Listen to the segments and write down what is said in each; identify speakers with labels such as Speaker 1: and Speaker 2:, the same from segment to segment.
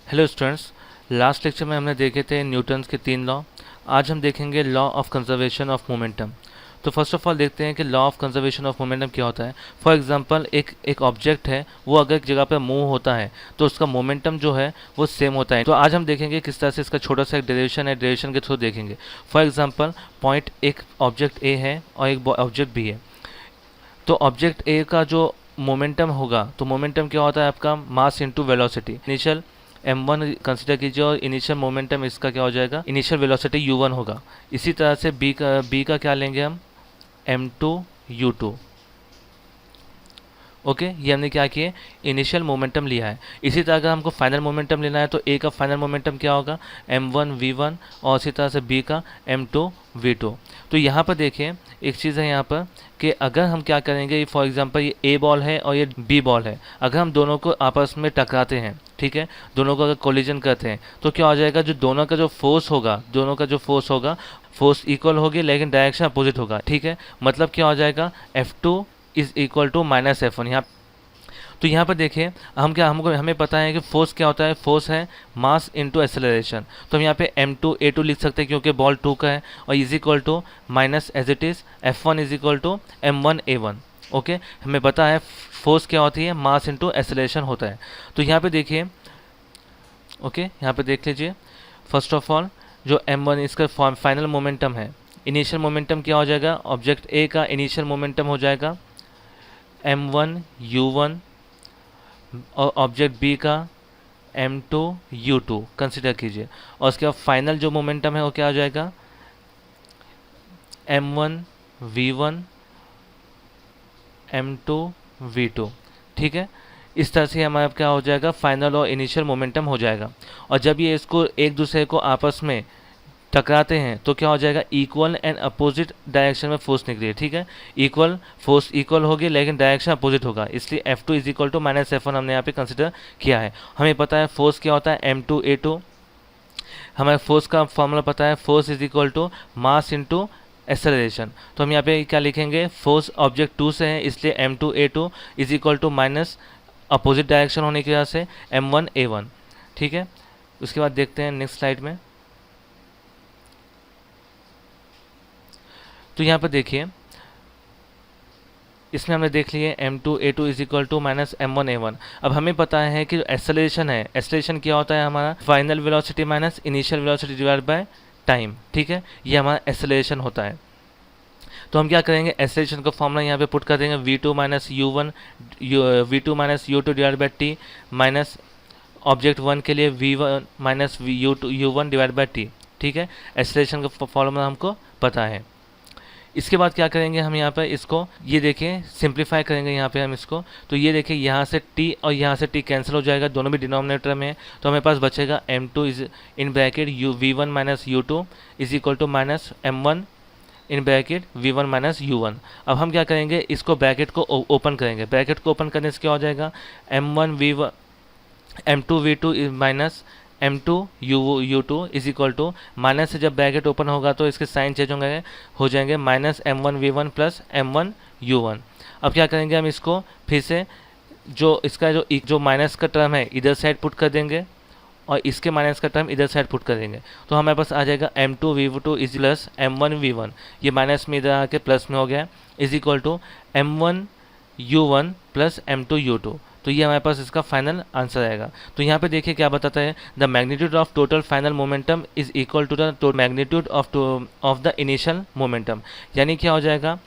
Speaker 1: Hello students, last lecture में हमने देखे थे न्यूटन्स के 3 लॉ। आज हम देखेंगे law of conservation of momentum. तो फर्स्ट ऑफ ऑल देखते हैं कि law of conservation of momentum क्या होता है। फॉर एग्जांपल एक ऑब्जेक्ट है, वो अगर एक जगह पर मूव होता है तो उसका मोमेंटम जो है वो सेम होता है। तो आज हम देखेंगे किस तरह से इसका छोटा सा एक डेरिवेशन है, डेरिवेशन के थ्रू देखेंगे। फॉर एग्जाम्पल पॉइंट एक ऑब्जेक्ट ए है और एक ऑब्जेक्ट बी है। तो ऑब्जेक्ट ए का जो मोमेंटम होगा, तो मोमेंटम क्या होता है आपका, mass into velocity. Initial m1 consider कीजिए और इनिशियल मोमेंटम इसका क्या हो जाएगा, इनिशियल वेलोसिटी u1 होगा। इसी तरह से b का क्या लेंगे हम, m2 u2। ओके, ये हमने क्या किए, इनिशियल मोमेंटम लिया है। इसी तरह अगर हमको फाइनल मोमेंटम लेना है तो ए का फाइनल मोमेंटम क्या होगा, m1 v1 और इसी तरह से बी का m2 v2। तो यहाँ पर देखिए एक चीज़ है यहाँ पर कि अगर हम क्या करेंगे, फॉर एग्जांपल ये ए बॉल है और ये बी बॉल है, अगर हम दोनों को आपस में टकराते हैं, ठीक है, दोनों को अगर कोलिजन करते हैं तो क्या हो जाएगा, जो दोनों का जो फोर्स होगा, फोर्स इक्वल होगी लेकिन डायरेक्शन अपोजिट होगा। ठीक है, मतलब क्या हो जाएगा, F2 is equal to minus F1। यहाँ तो यहाँ पर देखिए हमें पता है कि फोर्स क्या होता है, फोर्स है मास इनटू एक्सेलरेशन। तो हम यहाँ पे m2 a2 लिख सकते हैं क्योंकि बॉल 2 का है, और is equal to minus as it is F1 is equal to m1 a1। Okay, हमें पता है फोर्स क्या होती है, मास इनटू एक्सेलरेशन होता है। तो यहाँ पे देखिए, ओके, यहाँ पे देख लीजिए फर्स्ट ऑफ ऑल जो m1 इसका फाइनल मोमेंटम है, इनिशियल मोमेंटम क्या हो जाएगा, ऑब्जेक्ट ए का इनिशियल मोमेंटम हो जाएगा m1 u1 और ऑब्जेक्ट बी का m2 u2 कंसिडर कीजिए, और उसके बाद फाइनल जो मोमेंटम है वो क्या हो जाएगा, m1 v1 m2 v2। ठीक है, इस तरह से हमारा क्या हो जाएगा, फाइनल और इनिशियल मोमेंटम हो जाएगा। और जब ये इसको एक दूसरे को आपस में टकराते हैं तो क्या हो जाएगा, इक्वल एंड अपोजिट डायरेक्शन में फोर्स निकली है। ठीक है, इक्वल फोर्स इक्वल होगी लेकिन डायरेक्शन अपोजिट होगा, इसलिए F2 is equal to minus F1 हमने यहाँ पे कंसिडर किया है। हमें पता है फोर्स क्या होता है, M2 A2। हमें फोर्स का फॉर्मूला पता है, force is equal to mass into acceleration. तो हम यहाँ पे क्या लिखेंगे, फोर्स ऑब्जेक्ट 2 से है इसलिए M2 A2 is equal to minus opposite direction होने की वजह से M1 A1। ठीक है, उसके बाद देखते हैं नेक्स्ट स्लाइड में। तो यहाँ पर देखिए इसमें हमने देख लिए m2 a2 is equal to minus m1 a1। अब हमें पता है कि जो एक्सेलरेशन है, एक्सेलरेशन क्या होता है हमारा, final velocity minus initial velocity divide by time. ठीक है, ये हमारा एक्सेलरेशन होता है। तो हम क्या करेंगे, एक्सेलरेशन का फॉर्मूला यहाँ पे पुट कर देंगे, v2 minus u2 divide by T minus object 1 के लिए v1 minus u1 divide by T. ठीक है, एक्सेलरेशन का फॉर्मूला हमको पता है। इसके बाद क्या करेंगे हम यहाँ पर इसको, ये देखिए सिंप्लीफाई करेंगे यहाँ पे हम इसको। तो ये देखिए यहाँ से t और यहाँ से t कैंसिल हो जाएगा, दोनों भी डिनोमिनेटर में है। तो हमें पास बचेगा m2 is in bracket v1 minus u2 is equal to minus m1 in bracket v1 minus u1। अब हम क्या करेंगे, इसको ब्रैकेट को ओपन करेंगे। ब्रैकेट को ओपन करने से क्या हो जाएगा, m2 v2 minus m2 u2 is equal to, minus से जब ब्रैकेट ओपन होगा तो इसके साइन चेंज हो जाएंगे minus m1 v1 plus m1 u1। अब क्या करेंगे, हम इसको फिर से जो इसका जो माइनस का टर्म है इधर साइड पुट कर देंगे और इसके माइनस का टर्म इधर साइड पुट कर देंगे। तो हमारे पास आ जाएगा m2 v2 is plus m1 v1, ये माइनस में इधर आके प्लस में हो गया, is equal to m1 u1 plus m2 u2। तो ये हमारे पास इसका फाइनल आंसर आएगा। तो यहाँ पे देखिए क्या बताता है, the magnitude of total final momentum is equal to the magnitude of the initial momentum. यानी क्या हो जाएगा,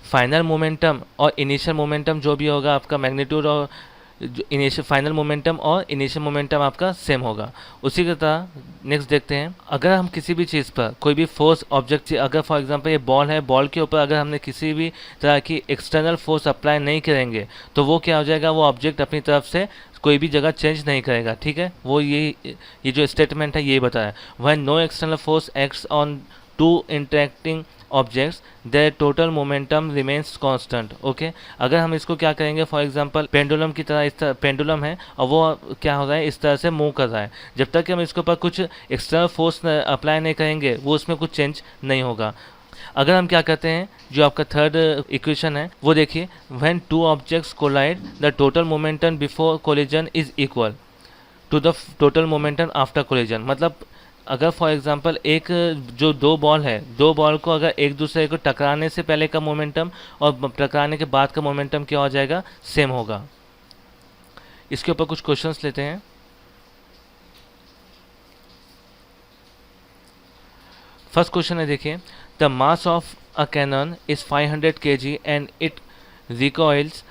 Speaker 1: फाइनल मोमेंटम और इनिशियल मोमेंटम जो भी होगा आपका मैग्नीट्यूड और इनिशियल फाइनल मोमेंटम और इनिशियल मोमेंटम आपका सेम होगा। उसी की तरह नेक्स्ट देखते हैं, अगर हम किसी भी चीज़ पर कोई भी फोर्स ऑब्जेक्ट, अगर फॉर एग्जांपल ये बॉल है, बॉल के ऊपर अगर हमने किसी भी तरह की एक्सटर्नल फोर्स अप्लाई नहीं करेंगे तो वो क्या हो जाएगा, वो ऑब्जेक्ट अपनी तरफ से कोई भी जगह चेंज नहीं करेगा। ठीक है, वो ये जो स्टेटमेंट है ये बताया, when no external force acts on two interacting objects their total momentum remains constant. Okay, अगर हम इसको क्या करेंगे, फॉर एग्जांपल पेंडुलम की तरह, इस तरह पेंडुलम है और वो क्या हो रहा है, इस तरह से मूव कर रहा है, जब तक कि हम इसके ऊपर कुछ एक्सटर्नल फोर्स अप्लाई नहीं करेंगे वो उसमें कुछ चेंज नहीं होगा। अगर हम क्या करते हैं, जो आपका थर्ड इक्वेशन है वो देखिए, when two objects collide the total momentum before collision is equal to the total momentum after collision. मतलब अगर फॉर एग्जांपल एक जो दो बॉल है, दो बॉल को अगर एक दूसरे को टकराने से पहले का मोमेंटम और टकराने के बाद का मोमेंटम क्या हो जाएगा, सेम होगा। इसके ऊपर कुछ क्वेश्चंस लेते हैं। फर्स्ट क्वेश्चन है, देखिए, the mass of a cannon is 500 kg and it recoils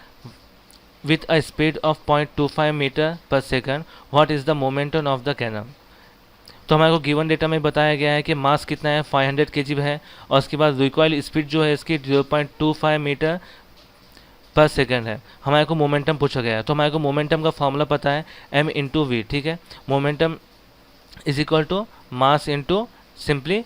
Speaker 1: with a speed of 0.25 metre पर second, what is the momentum of the cannon. तो हमारे को गिवन डेटा में बताया गया है कि मास कितना है, 500 kg है, और उसके बाद रिकॉइल स्पीड जो है इसकी 0.25 मीटर पर सेकंड है। हमारे को मोमेंटम पूछा गया है, तो हमारे को मोमेंटम का फॉर्मूला पता है m इंटू वी, ठीक है। Momentum is equal to mass into simply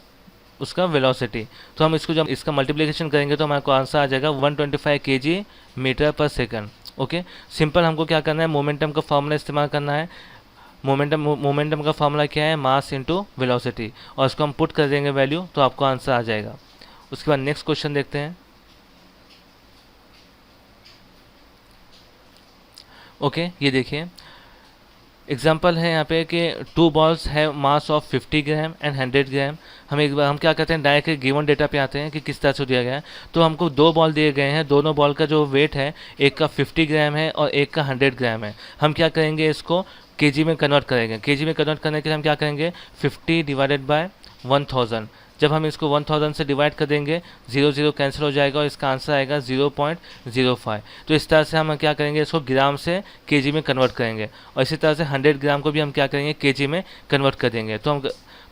Speaker 1: उसका वेलोसिटी। तो हम इसको जब इसका मल्टीप्लिकेशन करेंगे तो हमारे को आंसर आ जाएगा 125 kg मीटर पर सेकंड। ओके, सिंपल हमको क्या करना है, मोमेंटम का फॉर्मूला इस्तेमाल करना है। मोमेंटम का फॉर्मूला क्या है, मास इंटू वेलोसिटी, और इसको हम पुट कर देंगे वैल्यू, तो आपको आंसर आ जाएगा। उसके बाद नेक्स्ट क्वेश्चन देखते हैं। ओके, ये देखिए एग्जाम्पल है यहाँ पे कि टू बॉल्स है मास ऑफ 50 ग्राम एंड 100 ग्राम। हम क्या कहते हैं, डायरेक्ट गिवन डेटा पे आते हैं कि किस तरह से दिया गया है। तो हमको दो बॉल दिए गए हैं, दोनों बॉल का जो वेट है, एक का 50 ग्राम है और एक का 100 ग्राम है। हम क्या करेंगे, इसको केजी में कन्वर्ट करेंगे। केजी में कन्वर्ट करने के लिए हम क्या करेंगे, 50 डिवाइडेड बाय 1000। जब हम इसको 1000 से डिवाइड कर देंगे, 0 0 कैंसिल हो जाएगा और इसका आंसर आएगा 0.05। तो इस तरह से हम क्या करेंगे, इसको ग्राम से केजी में कन्वर्ट करेंगे, और इसी तरह से 100 ग्राम को भी हम क्या करेंगे, केजी में कन्वर्ट कर देंगे। तो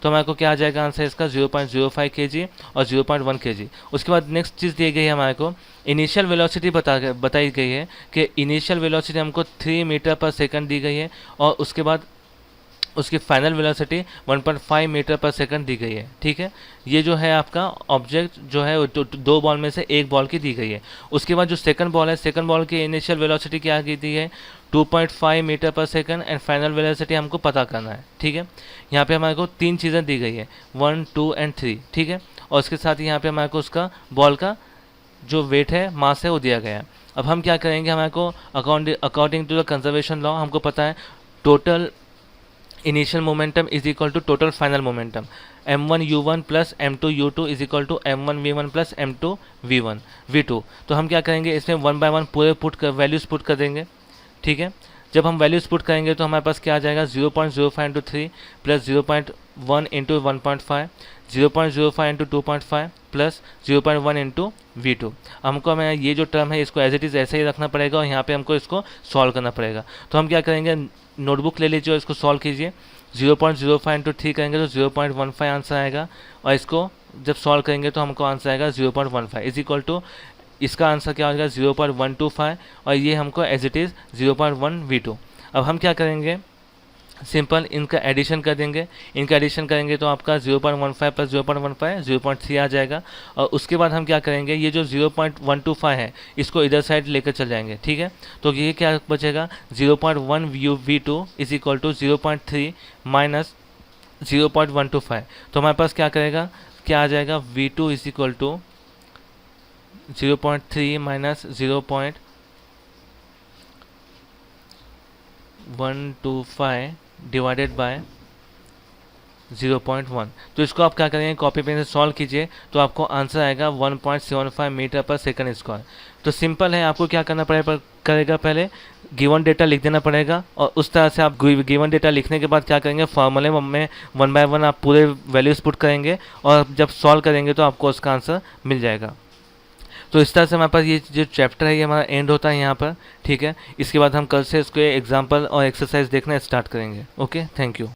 Speaker 1: हमारे को क्या आ जाएगा आंसर इसका 0.05 kg और 0.1 kg। उसके बाद नेक्स्ट चीज़ दी गई है हमारे को, इनिशियल वेलोसिटी बताई गई है कि इनिशियल वेलोसिटी हमको 3 मीटर पर सेकंड दी गई है, और उसके बाद उसकी फाइनल वेलोसिटी 1.5 मीटर पर सेकंड दी गई है, ठीक है। ये जो है आपका ऑब्जेक्ट जो है दो बॉल में से एक बॉल की दी गई है। उसके बाद जो सेकंड बॉल है, सेकंड बॉल की इनिशियल वेलोसिटी क्या की दी है, 2.5 मीटर पर सेकंड, एंड फाइनल वेलोसिटी हमको पता करना है, ठीक है। यहाँ पे हमारे को तीन चीज़ें दी गई है, 1 2 एंड 3, ठीक है। और उसके साथ यहाँ पे हमारे को उसका बॉल का जो वेट है, मास है, वो दिया गया है। अब हम क्या करेंगे, हमारे को according to the conservation law हमको पता है total initial momentum is equal to total final momentum, m1 u1 plus m2 u2 is equal to m1 v1 plus m2 v1 v2। तो हम क्या करेंगे, इसमें 1 बाय 1 पूरे वैल्यूज़ पुट कर देंगे, ठीक है। जब हम वैल्यूज़ पुट करेंगे तो हमारे पास क्या आ जाएगा, 0.05 into 3 plus 0.1 into 1.5, 0.05 into 2.5 plus 0.1 into v2। हमको हमें ये जो टर्म है इसको एज इट इज़ ऐसे ही रखना पड़ेगा, और यहाँ पे हमको इसको सॉल्व करना पड़ेगा। तो हम क्या करेंगे, नोटबुक ले लीजिए और इसको सॉल्व कीजिए। 0.05 इंटू 3 करेंगे तो 0.15 आंसर आएगा, और इसको जब सॉल्व करेंगे तो हमको आंसर आएगा 0.15 इज इक्वल टू, इसका आंसर क्या हो जाएगा 0.125, और ये हमको एज इट इज़ 0.1 v2। अब हम क्या करेंगे, सिंपल इनका एडिशन कर देंगे। इनका एडिशन करेंगे तो आपका 0.15 प्लस 0.15 0.3 आ जाएगा, और उसके बाद हम क्या करेंगे, ये जो 0.125 है इसको इधर साइड लेकर चल जाएंगे, ठीक है। तो ये क्या बचेगा, 0.1 v2 is equal to 0.3 minus 0.125। तो हमारे पास क्या आ जाएगा, v2 is equal to 0.3 minus 0.125 divided by 0.1। तो इसको आप क्या करेंगे, कॉपी पेन से सॉल्व कीजिए, तो आपको आंसर आएगा 1.75 मीटर पर सेकंड स्क्वायर। तो सिंपल है, आपको क्या करना करेगा, पहले गिवन डेटा लिख देना पड़ेगा, और उस तरह से आप गिवन डेटा लिखने के बाद क्या करेंगे, फार्मूले में 1 बाय 1 आप पूरे वैल्यूज़ पुट करेंगे, और जब सॉल्व करेंगे तो आपको उसका आंसर मिल जाएगा। तो इस तरह से हमारे पास ये जो चैप्टर है ये हमारा एंड होता है यहाँ पर, ठीक है। इसके बाद हम कल से इसको एग्जाम्पल और एक्सरसाइज देखना स्टार्ट करेंगे। Okay, thank you.